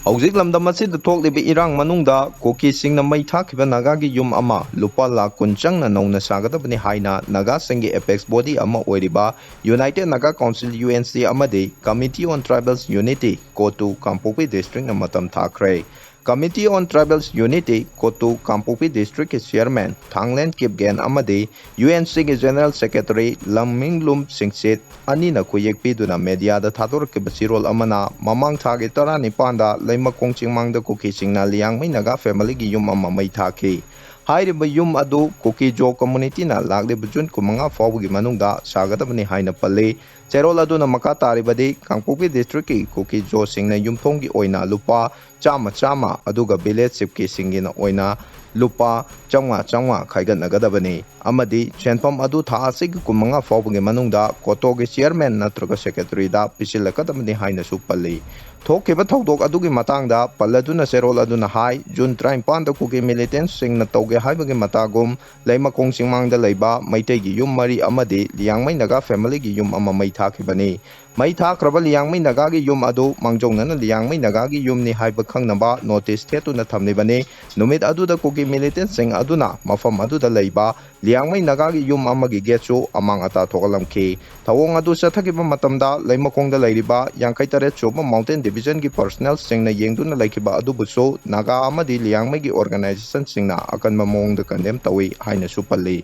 ꯍꯧꯖꯤꯛ ꯂꯝꯗꯝ ꯑꯁꯤꯗ ꯊꯣꯛꯂꯤꯕ ꯏꯔꯥꯡ ꯃꯅꯨꯡꯗ ꯀꯨꯀꯤꯁꯤꯡꯅ ꯃꯩ ꯊꯥꯈꯤꯕ ꯅꯥꯒꯥꯒꯤ ꯌꯨꯝ ꯑꯃ ꯂꯨꯄꯥ ꯂꯥꯈ 10 ꯆꯪꯅ ꯅꯧꯅ ꯁꯥꯒꯗꯕꯅꯤ ꯍꯥꯏꯅ ꯅꯥꯒꯥꯁꯤꯡꯒꯤ ꯑꯦꯄꯦꯛꯁ ꯕꯣꯗꯤ ꯑꯃ ꯑꯣꯏꯔꯤꯕ ꯌꯨꯅꯥꯏꯇꯦꯗ ꯅꯥꯒꯥ ꯀꯥꯎꯟꯁꯤꯜ UNC ꯑꯃꯗꯤ ꯀꯃꯤꯇꯤ ꯑꯣꯟ ꯇ꯭ꯔꯥꯏꯕꯦꯜꯁ ꯌꯨꯅꯤꯇꯤ ꯀꯣꯇꯨ ꯀꯥꯡꯄꯣꯛꯄꯤ ꯗꯤꯁꯇ꯭ꯔꯤꯛꯅ ꯃꯇꯝ ꯊꯥꯈ꯭ꯔꯦ꯫ ꯀꯃꯤꯇꯤ ꯑꯣꯟ ꯇ꯭ꯔꯥꯏꯕꯦꯜꯁ ꯌꯨꯅꯤꯇꯤ ꯀꯣꯇꯨ ꯀꯥꯡꯄꯣꯛꯄꯤ ꯗꯤꯁꯇ꯭ꯔꯤꯛꯀꯤ ꯆꯤꯌꯔꯃꯦꯟ ꯊꯥꯡꯂꯦꯟ ꯀꯤꯞꯒꯦꯟ ꯑꯃꯗꯤ UNCꯒꯤ ꯖꯦꯅꯔꯦꯜ ꯁꯦꯀ꯭ꯔꯦꯇꯔꯤ ꯂꯝꯃꯤꯡꯂꯨꯝ ꯁꯤꯡꯆꯤꯠ ꯑꯅꯤꯅ ꯈꯨꯌꯦꯛ ꯄꯤꯗꯨꯅ ꯃꯦꯗꯤꯌꯥꯗ ꯊꯥꯗꯣꯔꯛꯈꯤꯕ ꯆꯤꯔꯣꯜ ꯑꯃꯅ ꯃꯃꯥꯡ ꯊꯥꯒꯤ 19ꯗ ꯂꯩꯃꯈꯣꯡ ꯆꯤꯡꯃꯥꯡꯗ ꯀꯨꯀꯤꯁꯤꯡꯅ ꯂꯤꯌꯥꯡꯃꯩ ꯅꯥꯒꯥ ꯐꯦꯃꯤꯂꯤꯒꯤ ꯌꯨꯝ ꯑꯃ ꯃꯩ ꯊꯥꯈꯤ꯫ ꯍꯥꯏꯔꯤꯕ ꯌꯨꯝ ꯑꯗꯨ ꯀꯨꯀꯤꯖꯣ ꯀꯝꯃꯨꯅꯤꯇꯤꯅ ꯂꯥꯛꯂꯤꯕ ꯖꯨꯟ 15 ꯐꯥꯎꯕꯒꯤ ꯃꯅꯨꯡꯗ ꯁꯥꯒꯗꯕꯅꯤ ꯍꯥꯏꯅ ꯄꯜꯂꯤ꯫ ꯆꯦꯔꯣꯜ ꯑꯗꯨꯅ ꯃꯈꯥ ꯇꯥꯔꯤꯕꯗꯤ ꯀꯥꯡꯄꯣꯛꯄꯤ ꯗꯤꯁꯇ꯭ꯔꯤꯛꯀꯤ ꯀꯨꯀꯤꯖꯣꯁꯤꯡꯅ ꯌꯨꯝꯊꯣꯡꯒꯤ ꯑꯣꯏꯅ ꯂꯨꯄꯥ ꯆꯥꯝꯃ ꯑꯗꯨꯒ ꯚꯤꯂꯦꯖ ꯆꯤꯐꯀꯤꯁꯤꯡꯒꯤꯅ ꯑꯣꯏꯅ ꯂꯨꯄꯥ 500 ꯈꯥꯏꯒꯠꯅꯒꯗꯕꯅꯤ ꯑꯃꯗꯤ ꯁꯦꯟꯐꯝ ꯑꯗꯨ ꯊꯥ ꯑꯁꯤꯒꯤ 15 ꯐꯥꯎꯕꯒꯤ ꯃꯅꯨꯡꯗ ꯀꯣꯇꯣꯒꯤ ꯆꯤꯌꯔꯃꯦꯟ ꯅꯠꯇ꯭ꯔꯒ ꯁꯦꯀ꯭ꯔꯦꯇꯔꯤꯗ ꯄꯤꯁꯤꯜꯂꯛꯀꯗꯕꯅꯤ ꯍꯥꯏꯅꯁꯨ ꯄꯜꯂꯤ꯫ ꯊꯣꯛꯈꯤꯕ ꯊꯧꯗꯣꯛ ꯑꯗꯨꯒꯤ ꯃꯇꯥꯡꯗ ꯄꯜꯂꯗꯨꯅ ꯆꯦꯔꯣꯜ ꯑꯗꯨꯅ ꯍꯥꯏ ꯖꯨꯟ 19ꯗ ꯀꯨꯀꯤ ꯃꯤꯂꯤꯇꯦꯟꯠꯁꯤꯡꯅ ꯇꯧꯒꯦ ꯍꯥꯏꯕꯒꯤ ꯃꯇꯥꯒꯨꯝ ꯂꯩꯃꯈꯣꯡ ꯆꯤꯡꯃꯥꯡꯗ ꯂꯩꯕ ꯃꯩꯇꯩꯒꯤ ꯌꯨꯝ 4 ꯑꯃꯗꯤ ꯂꯤꯌꯥꯡꯃꯩ ꯅꯥꯒꯥ ꯐꯦꯃꯤꯂꯤꯒꯤ ꯌꯨꯝ ꯑꯃ ꯃꯩ ꯊꯥꯈꯤꯕꯅꯤ꯫ ꯃꯩ ꯊꯥꯈ꯭ꯔꯕ ꯂꯤꯌꯥꯡꯃꯩ ꯅꯥꯒꯥꯒꯤ ꯌꯨꯝ ꯑꯗꯨ ꯃꯥꯡꯖꯧꯅꯅ ꯂꯤꯌꯥꯡꯃꯩ ꯅꯥꯒꯥꯒꯤ ꯌꯨꯝꯅꯤ ꯍꯥꯏꯕ ꯈꯪꯅꯕ ꯅꯣꯇꯤꯁ ꯊꯦꯠꯇꯨꯅ ꯊꯝꯂꯤꯕꯅꯤ꯫ ꯅꯨꯃꯤꯠ ꯑꯗꯨꯗ ꯀꯨꯀꯤ ꯃꯤꯂꯤꯇꯦꯟꯠꯁꯤꯡ ꯑꯗꯨꯅ ꯃꯐꯝ ꯑꯗꯨꯗ ꯂꯩꯕ ꯂꯤꯌꯥꯡꯃꯩ ꯅꯥꯒꯥꯒꯤ ꯌꯨꯝ ꯑꯃꯒꯤ ꯒꯦꯠꯁꯨ ꯑꯃꯥꯡ ꯑꯇꯥ ꯊꯣꯛꯍꯜꯂꯝꯈꯤ꯫ ꯊꯧꯑꯣꯡ ꯑꯗꯨ ꯆꯠꯊꯈꯤꯕ ꯃꯇꯝꯗ ꯂꯩꯃꯈꯣꯡꯗ ꯂꯩꯔꯤꯕ 58 ꯁꯨꯕ ꯃꯥꯎꯟꯇꯦꯟ ꯗꯤꯕꯤꯖꯟꯒꯤ ꯄꯔꯁꯅꯦꯜꯁꯤꯡꯅ ꯌꯦꯡꯗꯨꯅ ꯂꯩꯈꯤꯕ ꯑꯗꯨꯕꯨꯁꯨ ꯅꯥꯒꯥ ꯑꯃꯗꯤ ꯂꯤꯌꯥꯡꯃꯩꯒꯤ ꯑꯣꯔꯒꯅꯥꯏꯖꯦꯁꯟꯁꯤꯡꯅ ꯑꯀꯟꯕ ꯃꯑꯣꯡꯗ ꯀꯟꯗꯦꯝ ꯇꯧꯏ ꯍꯥꯏꯅꯁꯨ ꯄꯜꯂꯤ꯫